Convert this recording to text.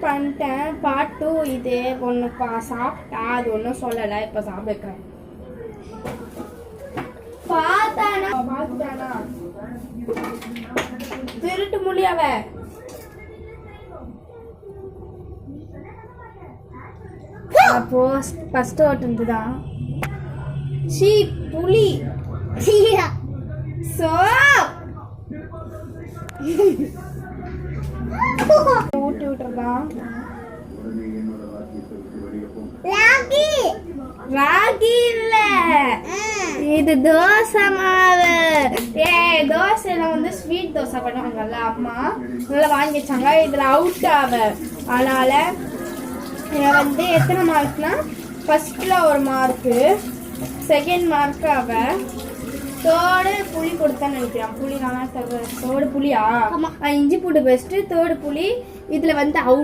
பண்ணிட்டேன். பார்ட் 2 இது ஒன்று சாப்பிட்டா அது ஒன்றும் சொல்லலை. இப்போ சாப்பிட்டுக்கிறேன். பார்த்தானா திருட்டு முடியாவ. அப்போ ஃபர்ஸ்ட் ஓட்டு தான் ஷீ புலி சோ ஊட்டி விட்டுறதான். ராகி இல்ல, இது தோசை மாவு. தோசைல வந்து ஸ்வீட் தோசை பண்ணுவாங்கல்ல அம்மா, நல்லா வாங்கி வச்சாங்க. இதுல அவுட் ஆவ. அதனால வந்து எத்தனை மார்க்னா ஃபர்ஸ்ட்ல 1 மார்க்கு, செகண்ட் மார்க் அவ. தேர்டு புளி கொடுத்தான்னு நினைக்கிறேன். புளி நான் தேர்டு புளியா, இஞ்சி பூண்டு பெஸ்ட். தேர்டு புளி. இதுல வந்து அவுட்